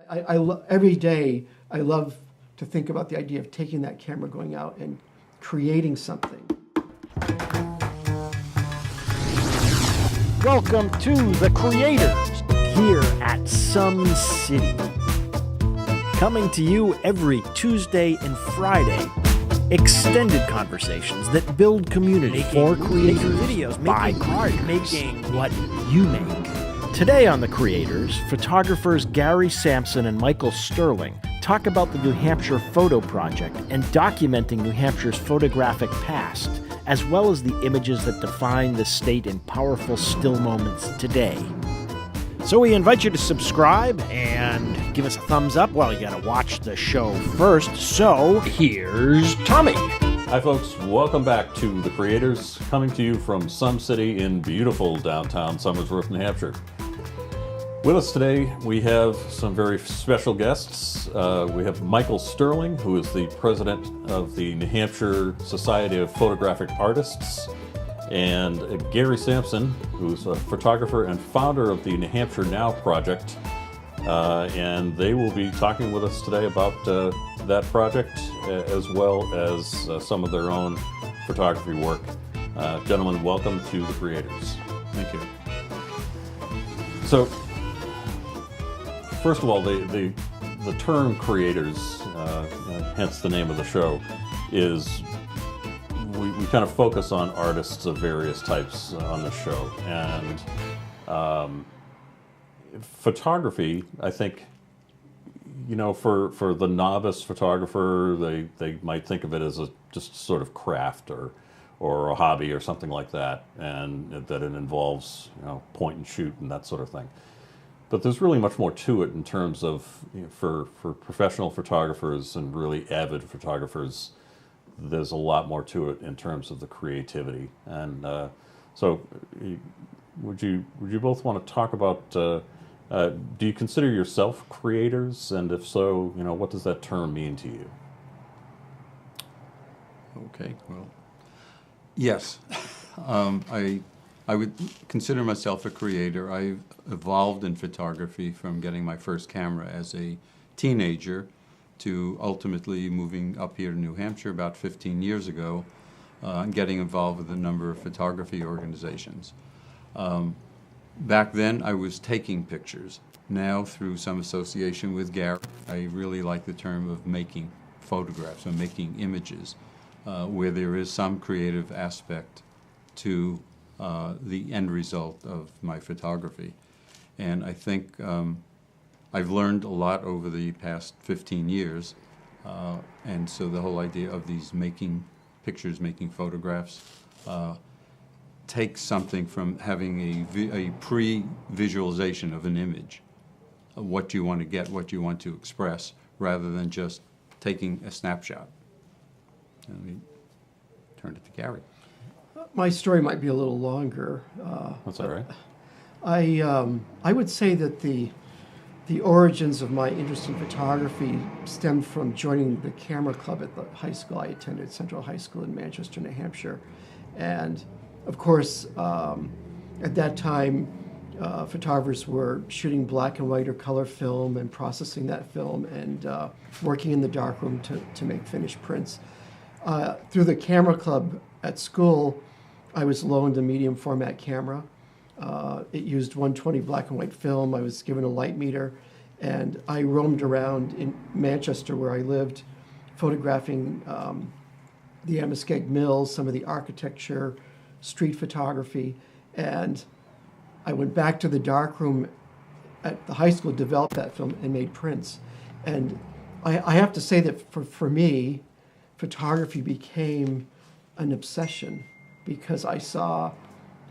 Every day, I love to think about the idea of taking that camera, going out and creating something. Welcome to The Creators here at SomeCity. Coming to you every Tuesday and Friday. Extended conversations that build community for creators, videos, by creators, making what you make. Today on The Creators, photographers Gary Samson and Micheal Sterling talk about the New Hampshire Photo Project and documenting New Hampshire's photographic past, as well as the images that define the state in powerful still moments today. So we invite you to subscribe and give us a thumbs up. Well, you gotta watch the show first, so here's Tommy. Hi folks, welcome back to The Creators, coming to you from SomeCity in beautiful downtown Somersworth, New Hampshire. With us today, we have some very special guests. We have Micheal Sterling, who is the president of the New Hampshire Society of Photographic Artists, and Gary Samson, who's a photographer and founder of the New Hampshire Now project. And they will be talking with us today about that project, as well as some of their own photography work. Gentlemen, welcome to The Creators. Thank you. So, first of all, the term creators, hence the name of the show, is we kind of focus on artists of various types on the show. And photography, I think, for the novice photographer, they might think of it as just sort of craft or a hobby or something like that, and that it involves point and shoot and that sort of thing. But there's really much more to it in terms of, for professional photographers and really avid photographers, there's a lot more to it in terms of the creativity. And so would you both want to talk about, do you consider yourself creators? And if so, what does that term mean to you? Okay, well, yes. I would consider myself a creator. I evolved in photography from getting my first camera as a teenager to ultimately moving up here to New Hampshire about 15 years ago and getting involved with a number of photography organizations. Back then, I was taking pictures. Now, through some association with Gary, I really like the term of making photographs or making images, where there is some creative aspect to the end result of my photography. And I think I've learned a lot over the past 15 years, and so the whole idea of these making pictures, making photographs, takes something from having a pre-visualization of an image, of what you want to get, what you want to express, rather than just taking a snapshot. Let me turn it to Gary. My story might be a little longer. That's all right. I would say that the origins of my interest in photography stemmed from joining the camera club at the high school I attended, Central High School in Manchester, New Hampshire. And of course, at that time, photographers were shooting black and white or color film and processing that film and working in the darkroom to make finished prints. Through the camera club at school, I was loaned a medium format camera. It used 120 black and white film. I was given a light meter, and I roamed around in Manchester where I lived, photographing the Amoskeag Mills, some of the architecture, street photography, and I went back to the darkroom at the high school, developed that film, and made prints. And I have to say that for me, photography became an obsession because I saw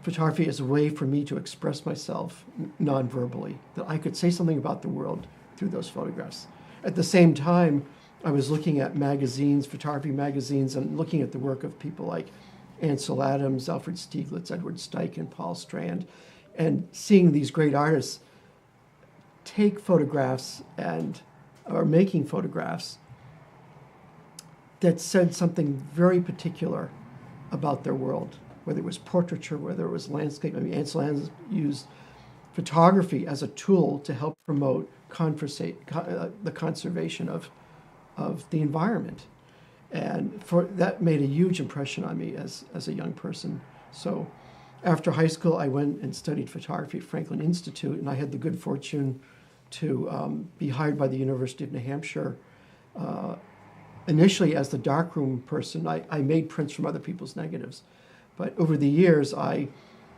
photography as a way for me to express myself non-verbally, that I could say something about the world through those photographs. At the same time, I was looking at magazines, photography magazines, and looking at the work of people like Ansel Adams, Alfred Stieglitz, Edward Steich, and Paul Strand, and seeing these great artists take photographs or making photographs that said something very particular about their world, whether it was portraiture, whether it was landscape. I mean, Ansel Adams used photography as a tool to help promote the conservation of the environment. And that made a huge impression on me as a young person. So after high school, I went and studied photography at Franklin Institute, and I had the good fortune to be hired by the University of New Hampshire. Initially as the darkroom person, I made prints from other people's negatives. But over the years, I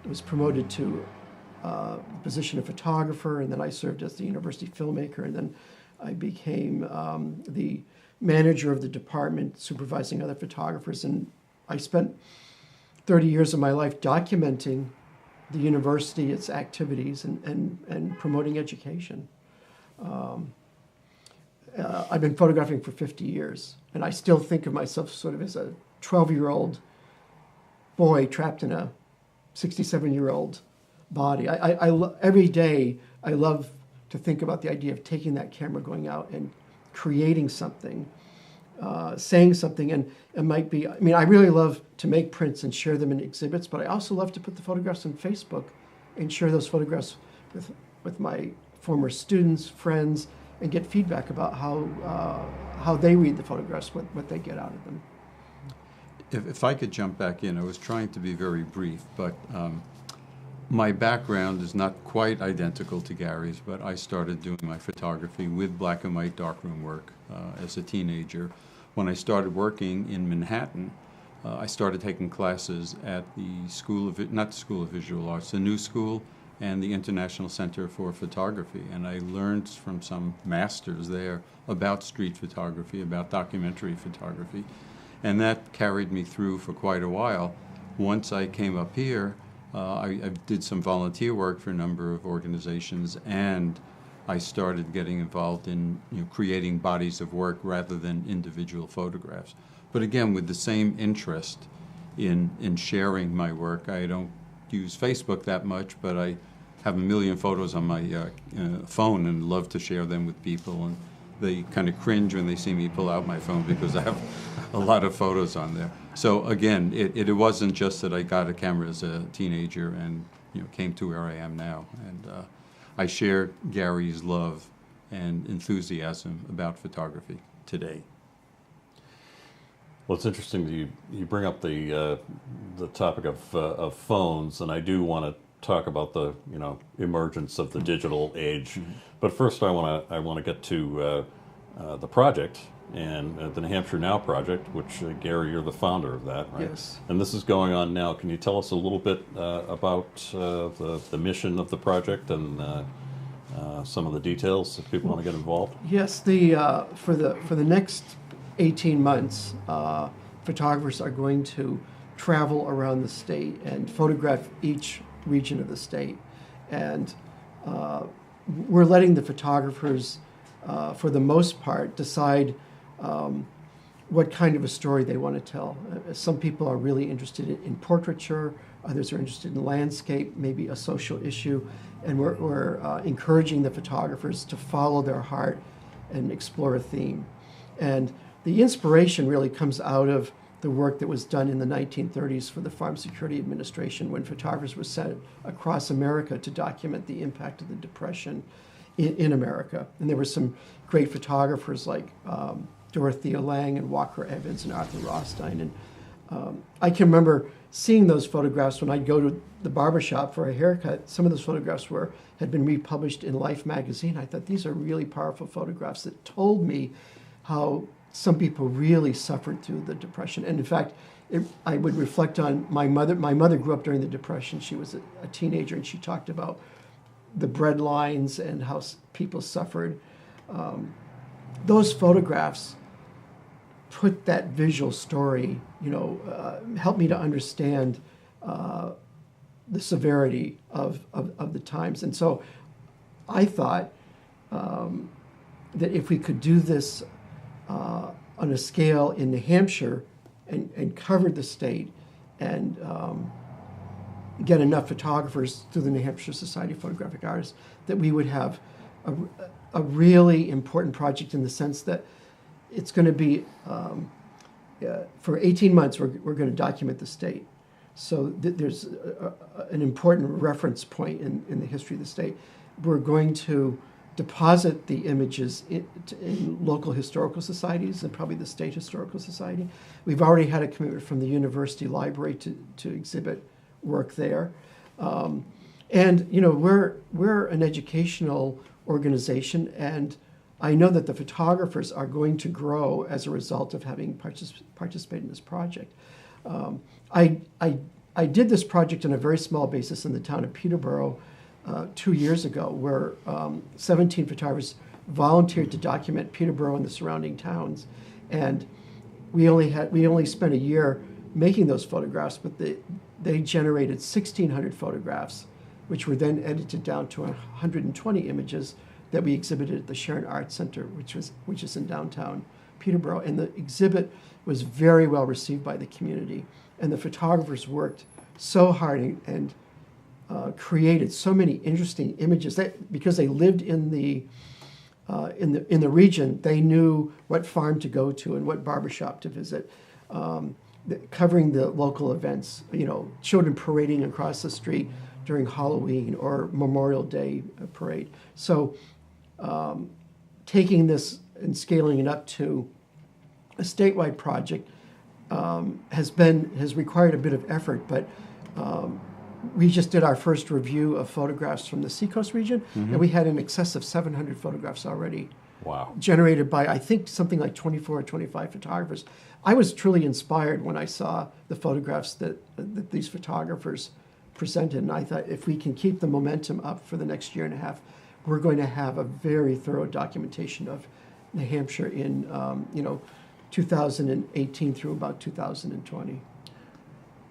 was promoted to the position of photographer, and then I served as the university filmmaker, and then I became the manager of the department, supervising other photographers. And I spent 30 years of my life documenting the university, its activities, and promoting education. I've been photographing for 50 years, and I still think of myself sort of as a 12-year-old boy trapped in a 67-year-old body. Every day, I love to think about the idea of taking that camera, going out and creating something, saying something, and it might be, I mean, I really love to make prints and share them in exhibits, but I also love to put the photographs on Facebook and share those photographs with my former students, friends, and get feedback about how they read the photographs, what they get out of them. If I could jump back in, I was trying to be very brief, but my background is not quite identical to Gary's, but I started doing my photography with black and white darkroom work as a teenager. When I started working in Manhattan, I started taking classes at the not the School of Visual Arts, the New School, and the International Center for Photography. And I learned from some masters there about street photography, about documentary photography. And that carried me through for quite a while. Once I came up here, I did some volunteer work for a number of organizations, and I started getting involved in creating bodies of work rather than individual photographs. But again, with the same interest in sharing my work. I don't use Facebook that much, but I have a million photos on my phone and love to share them with people. And they kind of cringe when they see me pull out my phone because I have a lot of photos on there. So again, it wasn't just that I got a camera as a teenager and came to where I am now. And I share Gary's love and enthusiasm about photography today. Well, it's interesting that you bring up the topic of phones, and I do want to talk about the emergence of the digital age. Mm-hmm. But first, I want to get to the project and the New Hampshire Now project, which Gary, you're the founder of that, right? Yes. And this is going on now. Can you tell us a little bit about the mission of the project and some of the details if people want to get involved? Yes. For the next 18 months, photographers are going to travel around the state and photograph each region of the state. And we're letting the photographers, for the most part, decide what kind of a story they want to tell. Some people are really interested in portraiture, others are interested in landscape, maybe a social issue, and we're encouraging the photographers to follow their heart and explore a theme. And the inspiration really comes out of the work that was done in the 1930s for the Farm Security Administration when photographers were sent across America to document the impact of the Depression in America. And there were some great photographers like Dorothea Lange and Walker Evans and Arthur Rothstein. And I can remember seeing those photographs when I'd go to the barbershop for a haircut. Some of those photographs had been republished in Life magazine. I thought these are really powerful photographs that told me how some people really suffered through the Depression. And in fact, I would reflect on my mother. My mother grew up during the Depression. She was a teenager, and she talked about the bread lines and how people suffered. Those photographs put that visual story, helped me to understand the severity of the times. And so I thought that if we could do this on a scale in New Hampshire and cover the state and get enough photographers through the New Hampshire Society of Photographic Artists, that we would have a really important project in the sense that it's going to be, for 18 months, we're going to document the state. So there's an important reference point in the history of the state. We're going to deposit the images in local historical societies and probably the State Historical Society. We've already had a commitment from the university library to exhibit work there. And you know, we're an educational organization, and I know that the photographers are going to grow as a result of having participated in this project. I did this project on a very small basis in the town of Peterborough 2 years ago, where 17 photographers volunteered to document Peterborough and the surrounding towns, and we only spent a year making those photographs, but they generated 1,600 photographs, which were then edited down to 120 images that we exhibited at the Sharon Arts Center, which is in downtown Peterborough. And the exhibit was very well received by the community, and the photographers worked so hard and created so many interesting images because they lived in the region. They knew what farm to go to and what barbershop to visit, covering the local events. You know, children parading across the street during Halloween or Memorial Day parade. So, taking this and scaling it up to a statewide project has required a bit of effort, but. We just did our first review of photographs from the Seacoast region, and we had in excess of 700 photographs already. Wow. Generated by, I think, something like 24 or 25 photographers. I was truly inspired when I saw the photographs that these photographers presented, and I thought if we can keep the momentum up for the next year and a half, we're going to have a very thorough documentation of New Hampshire in 2018 through about 2020.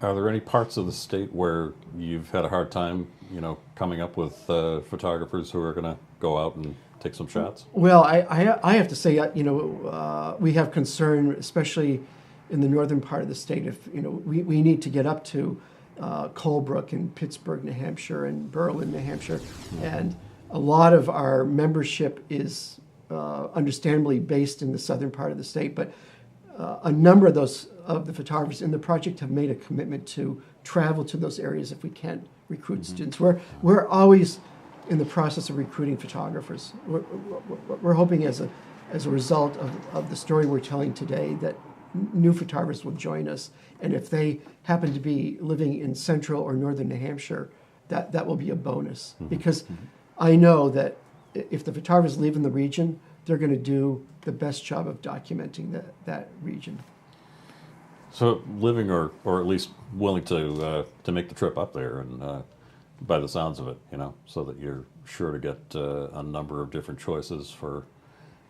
Are there any parts of the state where you've had a hard time, you know, coming up with photographers who are going to go out and take some shots? Well, I have to say, you know, we have concern, especially in the northern part of the state. If you know, we need to get up to Colebrook and Pittsburgh, New Hampshire, and Berlin, New Hampshire, and a lot of our membership is understandably based in the southern part of the state, but a number of the photographers in the project have made a commitment to travel to those areas if we can't recruit students. We're always in the process of recruiting photographers. We're hoping as a result of the story we're telling today that new photographers will join us, and if they happen to be living in central or northern New Hampshire, that will be a bonus, because I know that if the photographers live in the region, they're going to do the best job of documenting that region. So living or at least willing to make the trip up there, and by the sounds of it, you know, so that you're sure to get a number of different choices for,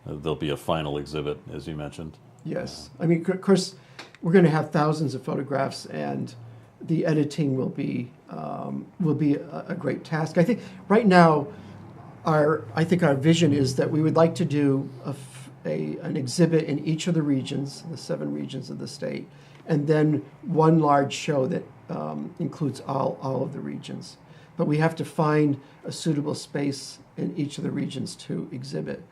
there'll be a final exhibit, as you mentioned. Yes. I mean, of course, we're going to have thousands of photographs, and the editing will be a great task. I think right now, our vision is that we would like to do an exhibit in each of the regions, the 7 regions of the state, and then one large show that includes all of the regions. But we have to find a suitable space in each of the regions to exhibit.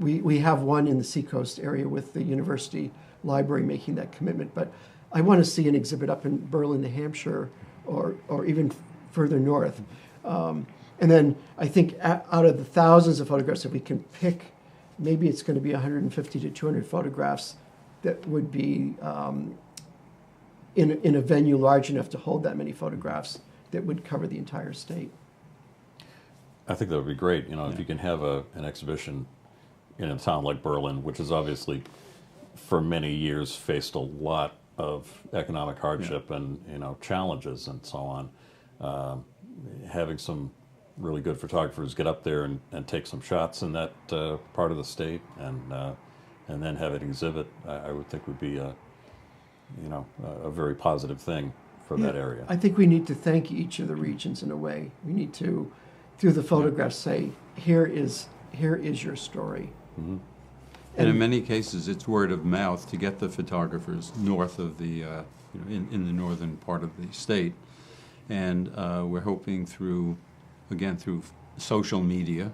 We have one in the Seacoast area with the university library making that commitment, but I want to see an exhibit up in Berlin, New Hampshire, or even further north. And then I think out of the thousands of photographs, if we can pick, maybe it's going to be 150 to 200 photographs that would be in a venue large enough to hold that many photographs that would cover the entire state. I think that would be great, you know, if you can have an exhibition in a town like Berlin, which has obviously for many years faced a lot of economic hardship and, you know, challenges and so on. Having some really good photographers get up there and take some shots in that part of the state, and then have it exhibit, I would think would be a very positive thing for that area. I think we need to thank each of the regions in a way. We need to, through the photographs, say, here is your story. Mm-hmm. And in many cases, it's word of mouth to get the photographers north of the, in the northern part of the state. And we're hoping through social media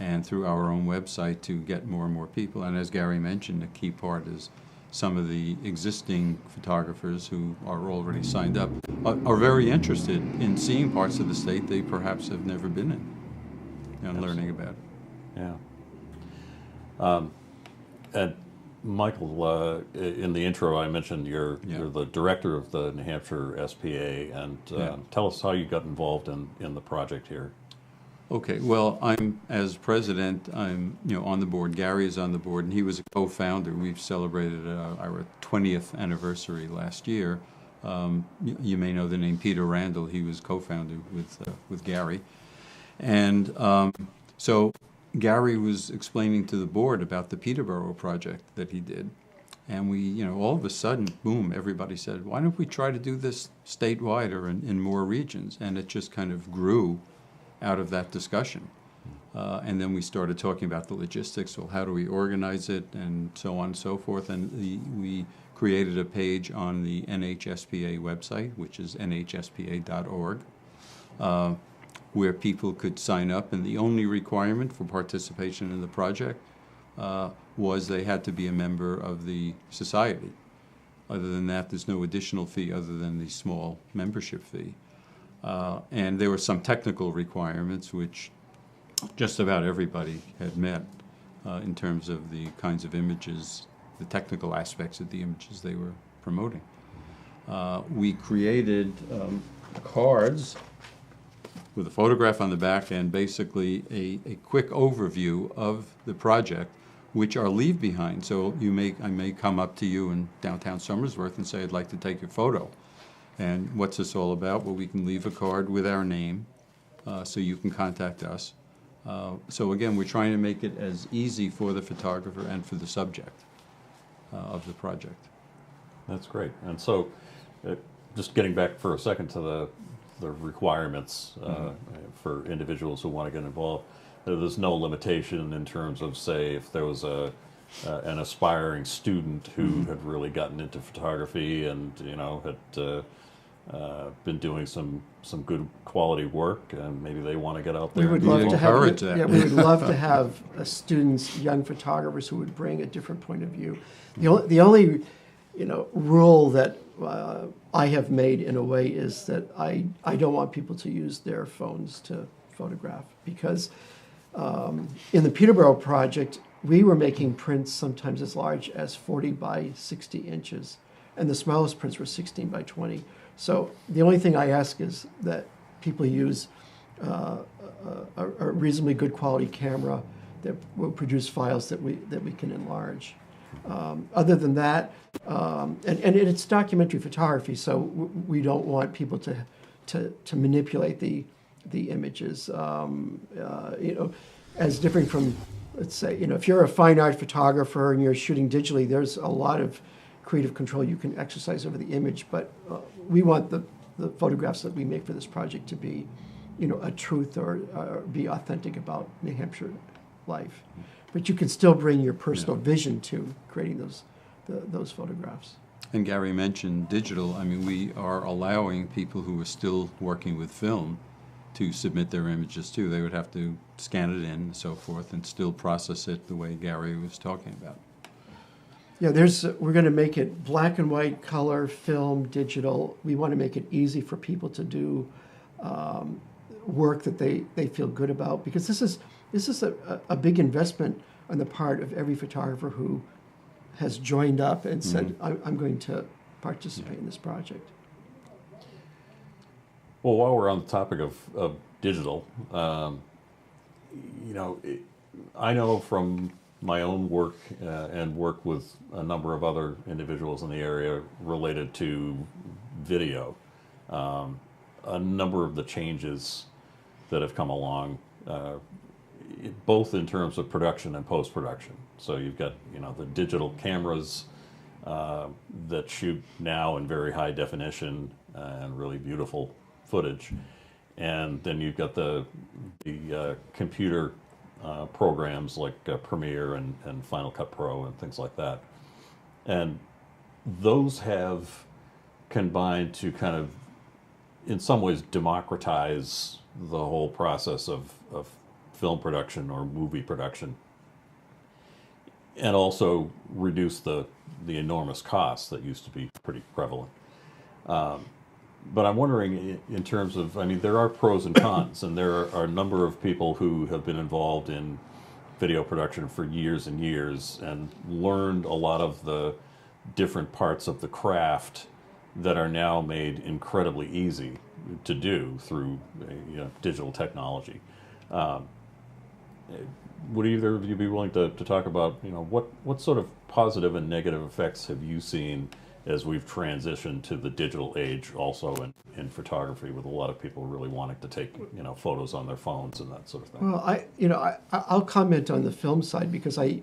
and through our own website to get more and more people. And as Gary mentioned, a key part is some of the existing photographers who are already signed up are very interested in seeing parts of the state they perhaps have never been in and learning about it. Yeah. And Michael, in the intro, I mentioned you're the director of the New Hampshire SPA, and tell us how you got involved in the project here. Okay, well, as president, I'm on the board. Gary is on the board, and he was a co-founder. We've celebrated our 20th anniversary last year. You may know the name Peter Randall. He was co-founder with Gary, and so Gary was explaining to the board about the Peterborough project that he did, and we, all of a sudden, boom! Everybody said, "Why don't we try to do this statewide or in more regions?" And it just kind of grew out of that discussion. And then we started talking about the logistics. Well, how do we organize it, and so on and so forth. And we created a page on the NHSPA website, which is nhspa.org, where people could sign up. And the only requirement for participation in the project was they had to be a member of the society. Other than that, there's no additional fee other than the small membership fee. And there were some technical requirements which just about everybody had met in terms of the kinds of images, the technical aspects of the images they were promoting. We created cards with a photograph on the back and basically a quick overview of the project, which are leave behind. So I may come up to you in downtown Somersworth and say, I'd like to take your photo. And what's this all about? Well, we can leave a card with our name, so you can contact us. So again, we're trying to make it as easy for the photographer and for the subject of the project. That's great. And so, just getting back for a second to the requirements for individuals who want to get involved, there's no limitation in terms of, say, if there was an aspiring student who had really gotten into photography and had been doing some good quality work, and maybe they want to get out there. We would love to have that. Yeah, we would love to have students, young photographers who would bring a different point of view. The only rule that I have made in a way is that I don't want people to use their phones to photograph, because in the Peterborough project we were making prints sometimes as large as 40 by 60 inches, and the smallest prints were 16 by 20. So the only thing I ask is that people use a reasonably good quality camera that will produce files that we can enlarge. Other than that, and it's documentary photography, so we don't want people to manipulate the images. As different from, let's say, if you're a fine art photographer and you're shooting digitally, there's a lot of creative control you can exercise over the image, but we want the photographs that we make for this project to be, a truth or be authentic about New Hampshire life. But you can still bring your personal vision to creating those photographs. And Gary mentioned digital. I mean, we are allowing people who are still working with film to submit their images too. They would have to scan it in and so forth and still process it the way Gary was talking about. Yeah, we're going to make it black and white, color, film, digital. We want to make it easy for people to do work that they feel good about, because this is a big investment on the part of every photographer who has joined up and said, I'm going to participate in this project. Well, while we're on the topic of digital, I know from my own work and work with a number of other individuals in the area related to video, a number of the changes that have come along, both in terms of production and post-production. So you've got the digital cameras that shoot now in very high definition and really beautiful footage, and then you've got the computer programs like Premiere and Final Cut Pro and things like that. And those have combined to kind of, in some ways, democratize the whole process of film production or movie production, and also reduce the enormous costs that used to be pretty prevalent. But I'm wondering, in terms of, there are pros and cons, and there are a number of people who have been involved in video production for years and years and learned a lot of the different parts of the craft that are now made incredibly easy to do through digital technology. Would either of you be willing to talk about what sort of positive and negative effects have you seen as we've transitioned to the digital age, also in photography, with a lot of people really wanting to take photos on their phones and that sort of thing? Well, I'll comment on the film side because I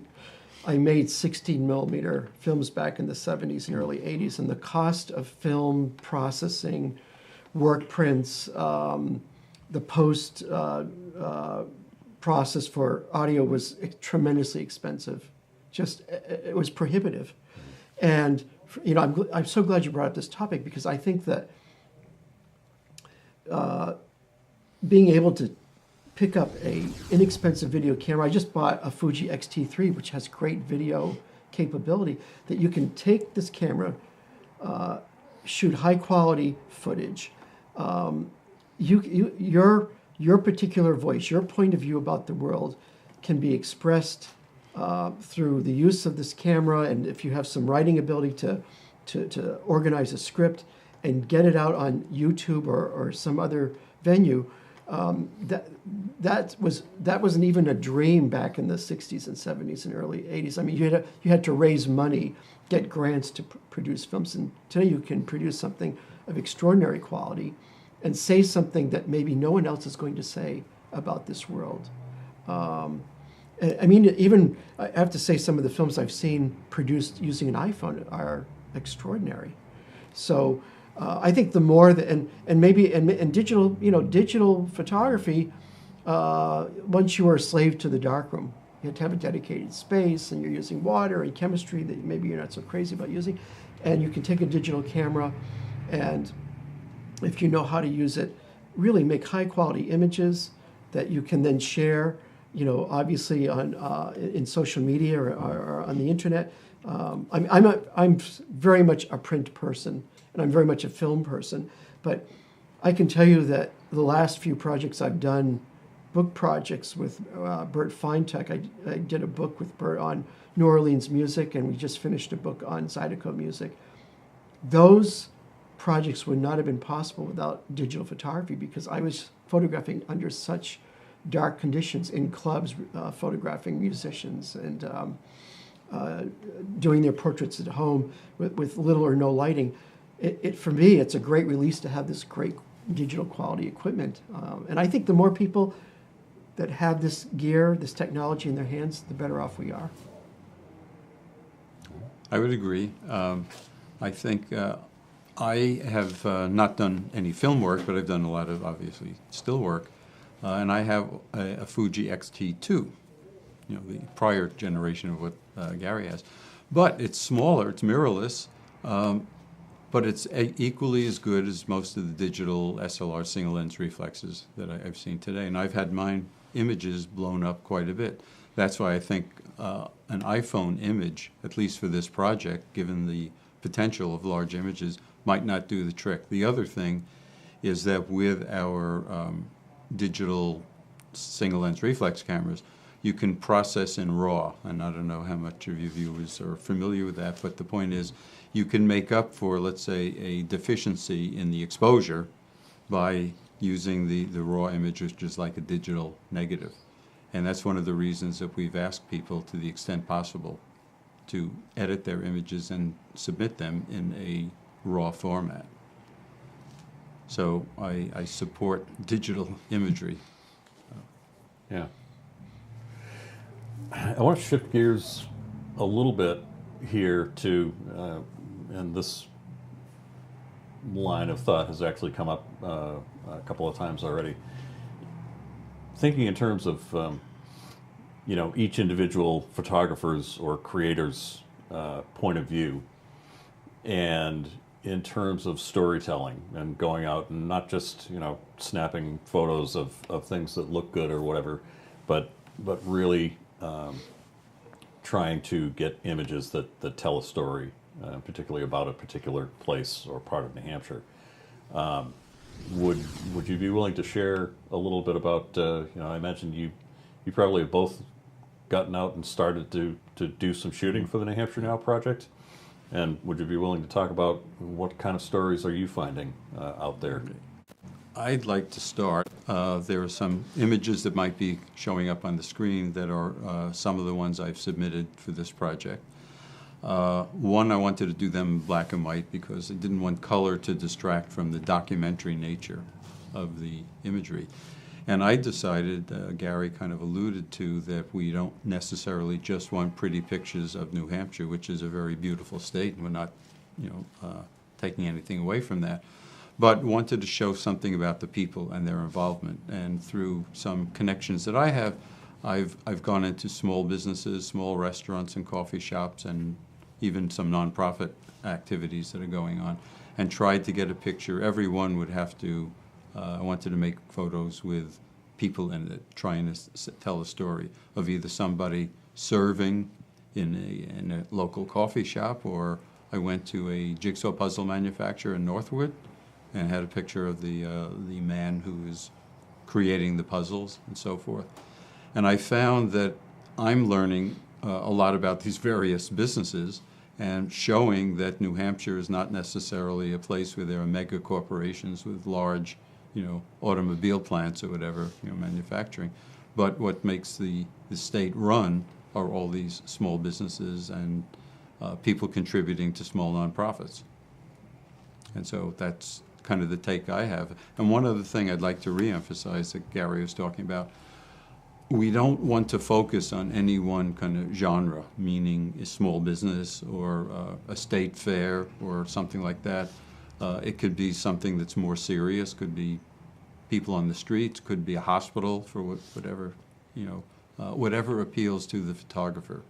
made 16 millimeter films back in the 70s and early 80s, and the cost of film processing, work prints, the post process for audio was tremendously expensive. Just it was prohibitive, and I'm so glad you brought up this topic because I think that being able to pick up a inexpensive video camera. I just bought a Fuji X-T3, which has great video capability, that you can take this camera, shoot high quality footage. Your particular voice, your point of view about the world can be expressed through the use of this camera, and if you have some writing ability to organize a script and get it out on YouTube or some other venue, that wasn't even a dream back in the 60s and 70s and early 80s. I mean, you had to raise money, get grants to produce films, and today you can produce something of extraordinary quality and say something that maybe no one else is going to say about this world. I mean, even I have to say, some of the films I've seen produced using an iPhone are extraordinary. So I think the more that, and maybe and digital photography, once you are a slave to the darkroom, you have to have a dedicated space, and you're using water and chemistry that maybe you're not so crazy about using, and you can take a digital camera, and if you know how to use it, really make high quality images that you can then share, obviously on in social media or on the internet. I'm very much a print person, and I'm very much a film person, but I can tell you that the last few projects I've done, book projects with Bert Feintuck. I did a book with Bert on New Orleans music, and we just finished a book on Zydeco music. Those projects would not have been possible without digital photography, because I was photographing under such dark conditions in clubs, photographing musicians and doing their portraits at home with little or no lighting. For me, it's a great release to have this great digital quality equipment. And I think the more people that have this gear, this technology in their hands, the better off we are. I would agree. I think I have not done any film work, but I've done a lot of, obviously, still work. And I have a Fuji X-T2, the prior generation of what Gary has. But it's smaller, it's mirrorless, but it's equally as good as most of the digital SLR single lens reflexes that I've seen today. And I've had mine images blown up quite a bit. That's why I think an iPhone image, at least for this project, given the potential of large images, might not do the trick. The other thing is that with our digital single lens reflex cameras, you can process in RAW, and I don't know how much of your viewers are familiar with that, but the point is you can make up for, let's say, a deficiency in the exposure by using the RAW image, which is like a digital negative. And that's one of the reasons that we've asked people, to the extent possible, to edit their images and submit them in a RAW format. So I support digital imagery. Yeah. I want to shift gears a little bit here to, and this line of thought has actually come up a couple of times already. Thinking in terms of, each individual photographer's or creator's point of view, and in terms of storytelling and going out and not just, snapping photos of things that look good or whatever, but really trying to get images that tell a story, particularly about a particular place or part of New Hampshire. Would you be willing to share a little bit about, I imagine you probably have both gotten out and started to do some shooting for the New Hampshire Now project? And would you be willing to talk about what kind of stories are you finding out there? I'd like to start. There are some images that might be showing up on the screen that are some of the ones I've submitted for this project. One, I wanted to do them in black and white because I didn't want color to distract from the documentary nature of the imagery. And I decided, Gary kind of alluded to, that we don't necessarily just want pretty pictures of New Hampshire, which is a very beautiful state, and we're not, taking anything away from that, but wanted to show something about the people and their involvement. And through some connections that I have, I've gone into small businesses, small restaurants and coffee shops, and even some nonprofit activities that are going on, and tried to get a picture. Everyone would have to, I wanted to make photos with people in it, trying to tell a story of either somebody serving in a local coffee shop, or I went to a jigsaw puzzle manufacturer in Northwood and had a picture of the man who is creating the puzzles and so forth. And I found that I'm learning a lot about these various businesses and showing that New Hampshire is not necessarily a place where there are mega corporations with large, automobile plants or whatever, manufacturing. But what makes the state run are all these small businesses and people contributing to small nonprofits. And so that's kind of the take I have. And one other thing I'd like to reemphasize that Gary was talking about, we don't want to focus on any one kind of genre, meaning a small business or a state fair or something like that. It could be something that's more serious, could be people on the streets, could be a hospital, for whatever, whatever appeals to the photographer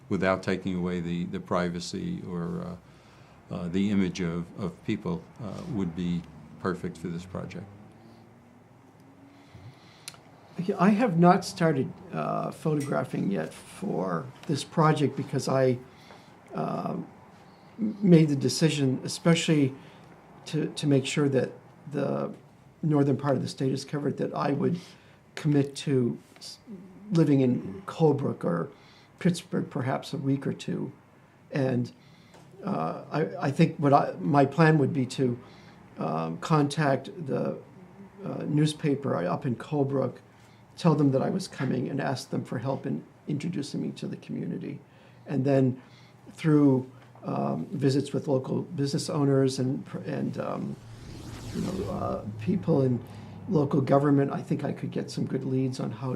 without taking away the privacy or the image of people would be perfect for this project. I have not started photographing yet for this project because I made the decision, especially to make sure that the northern part of the state is covered, that I would commit to living in Colebrook or Pittsburgh perhaps a week or two. And I think my plan would be to contact the newspaper up in Colebrook, tell them that I was coming, and ask them for help in introducing me to the community. And then through visits with local business owners and people in local government, I think I could get some good leads on how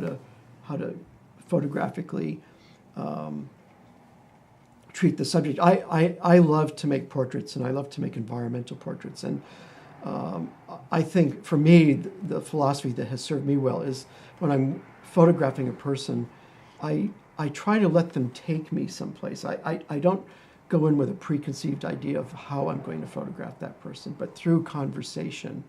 to photographically treat the subject. I love to make portraits, and I love to make environmental portraits. And I think for me, the philosophy that has served me well is when I'm photographing a person, I try to let them take me someplace. I don't go in with a preconceived idea of how I'm going to photograph that person, but through conversation,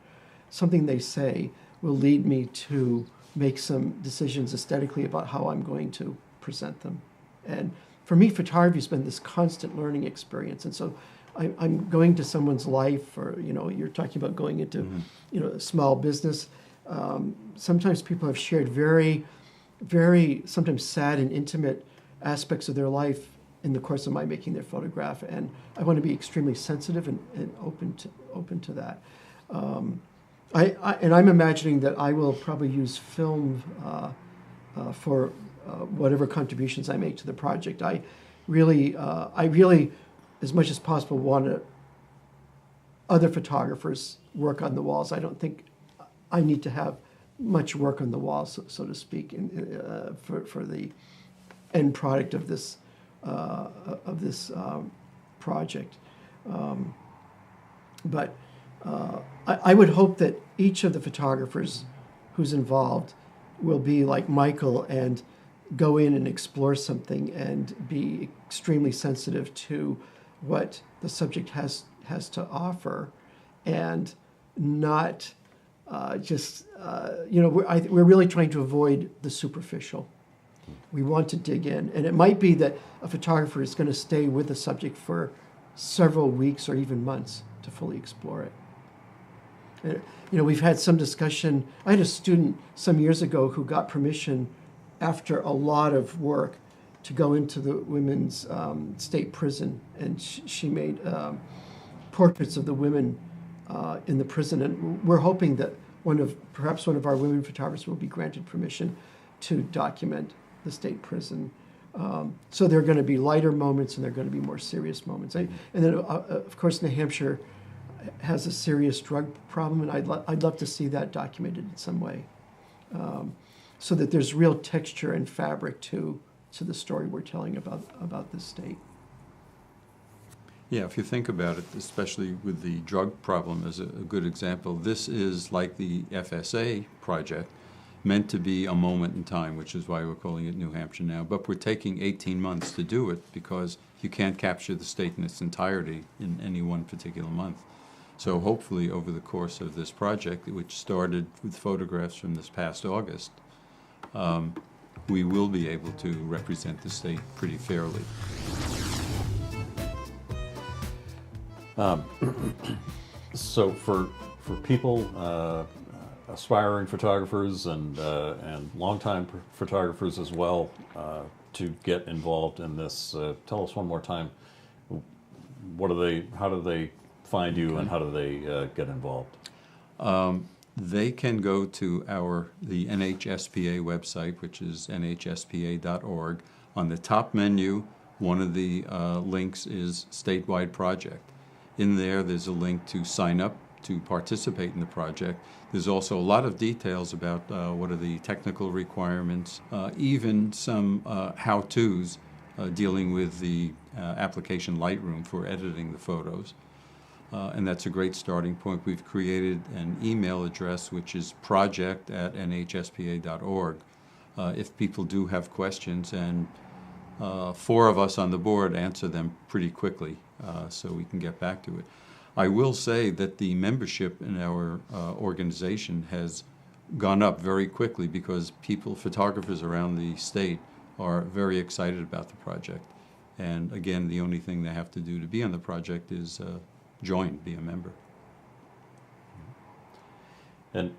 something they say will lead me to make some decisions aesthetically about how I'm going to present them. And for me, photography has been this constant learning experience. And so I'm going to someone's life, or, you're talking about going into, a small business. Sometimes people have shared very, very sometimes sad and intimate aspects of their life in the course of my making their photograph. And I want to be extremely sensitive and open to that. And I'm imagining that I will probably use film for whatever contributions I make to the project. I really, as much as possible, want other photographers work on the walls. I don't think I need to have much work on the walls, so to speak, for the end product of this project. But I would hope that each of the photographers who's involved will be like Micheal and go in and explore something and be extremely sensitive to what the subject has to offer, and not we're really trying to avoid the superficial. We want to dig in, and it might be that a photographer is going to stay with the subject for several weeks or even months to fully explore it. We've had some discussion. I had a student some years ago who got permission after a lot of work, to go into the women's state prison, and she made portraits of the women in the prison, and we're hoping that perhaps one of our women photographers will be granted permission to document the state prison. So there are going to be lighter moments, and there are going to be more serious moments. And then, of course, New Hampshire has a serious drug problem, and I'd love to see that documented in some way, so that there's real texture and fabric to the story we're telling about this state. Yeah, if you think about it, especially with the drug problem as a good example, this is like the FSA project, meant to be a moment in time, which is why we're calling it New Hampshire Now. But we're taking 18 months to do it because you can't capture the state in its entirety in any one particular month. So hopefully over the course of this project, which started with photographs from this past August, we will be able to represent the state pretty fairly. So for people, aspiring photographers and longtime photographers as well, to get involved in this, tell us one more time, how do they find you, and how do they get involved? They can go to the NHSPA website, which is nhspa.org. On the top menu, one of the links is Statewide Project. In there's a link to sign up to participate in the project. There's also a lot of details about what are the technical requirements, even some how-tos dealing with the application Lightroom for editing the photos. And that's a great starting point. We've created an email address, which is project@nhspa.org. If people do have questions, and 4 of us on the board answer them pretty quickly, so we can get back to it. I will say that the membership in our organization has gone up very quickly because photographers around the state are very excited about the project. And again, the only thing they have to do to be on the project is be a member. And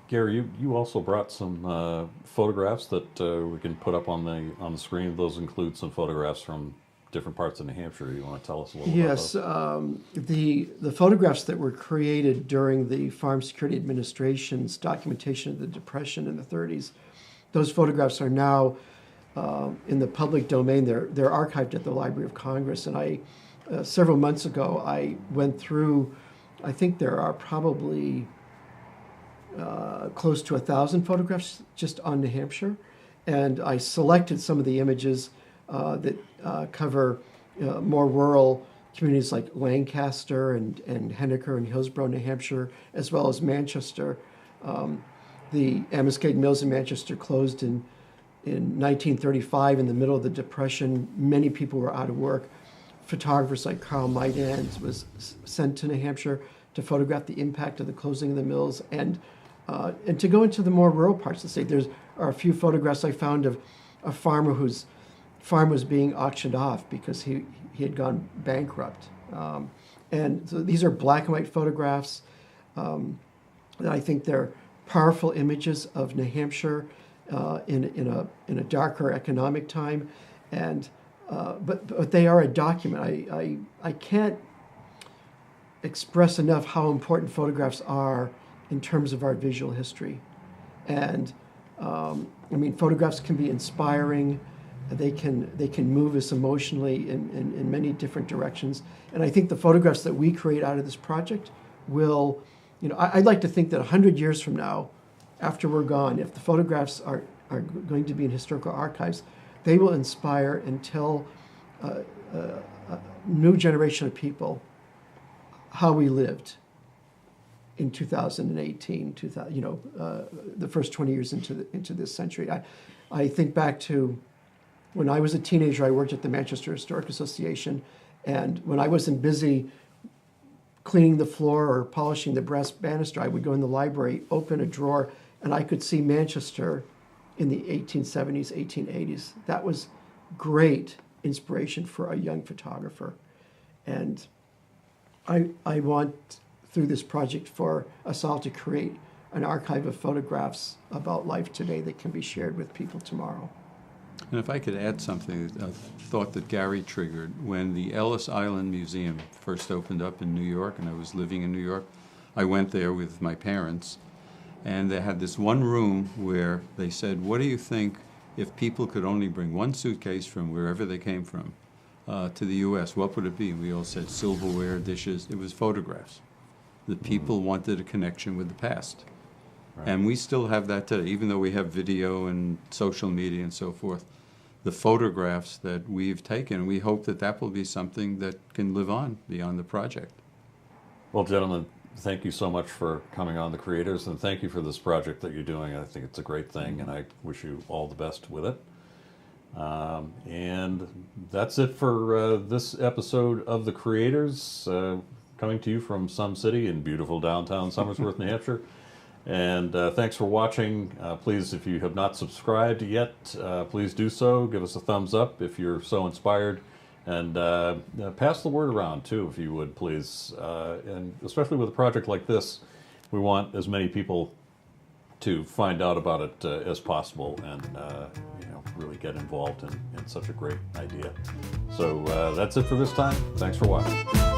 Gary, you also brought some photographs that we can put up on the screen. Those include some photographs from different parts of New Hampshire. You want to tell us a little about those? Yes, the photographs that were created during the Farm Security Administration's documentation of the Depression in the 30s, those photographs are now in the public domain. They're archived at the Library of Congress, and several months ago I went through, I think there are probably close to 1,000 photographs just on New Hampshire, and I selected some of the images that cover more rural communities like Lancaster and Henniker and Hillsborough, New Hampshire, as well as Manchester. The Amoskeag Mills in Manchester closed in 1935 in the middle of the Depression. Many people were out of work. Photographers like Carl Maidans was sent to New Hampshire to photograph the impact of the closing of the mills, and to go into the more rural parts of the state. There are a few photographs I found of a farmer whose farm was being auctioned off because he had gone bankrupt. And so these are black and white photographs. And I think they're powerful images of New Hampshire in a darker economic time. And but they are a document. I can't express enough how important photographs are in terms of our visual history. And I mean, photographs can be inspiring. They can move us emotionally in many different directions. And I think the photographs that we create out of this project will, I'd like to think that 100 years from now, after we're gone, if the photographs are going to be in historical archives, they will inspire and tell a new generation of people how we lived in 2018, the first 20 years into this century. I think back to when I was a teenager. I worked at the Manchester Historic Association, and when I wasn't busy cleaning the floor or polishing the brass banister, I would go in the library, open a drawer, and I could see Manchester in the 1870s, 1880s. That was great inspiration for a young photographer. And I want, through this project, for us all to create an archive of photographs about life today that can be shared with people tomorrow. And if I could add something, a thought that Gary triggered, when the Ellis Island Museum first opened up in New York, and I was living in New York, I went there with my parents, and they had this one room where they said, what do you think if people could only bring one suitcase from wherever they came from to the U.S., what would it be? And we all said silverware, dishes. It was photographs. The people wanted a connection with the past. Right. And we still have that today, even though we have video and social media and so forth. The photographs that we've taken, we hope that that will be something that can live on beyond the project. Well, gentlemen, thank you so much for coming on The Creators, and thank you for this project that you're doing. I think it's a great thing, and I wish you all the best with it. And that's it for this episode of The Creators, coming to you from SomeCity in beautiful downtown Somersworth, New Hampshire. And thanks for watching. Please, if you have not subscribed yet, please do so. Give us a thumbs up if you're so inspired. And pass the word around, too, if you would, please. And especially with a project like this, we want as many people to find out about it as possible and really get involved in such a great idea. So that's it for this time. Thanks for watching.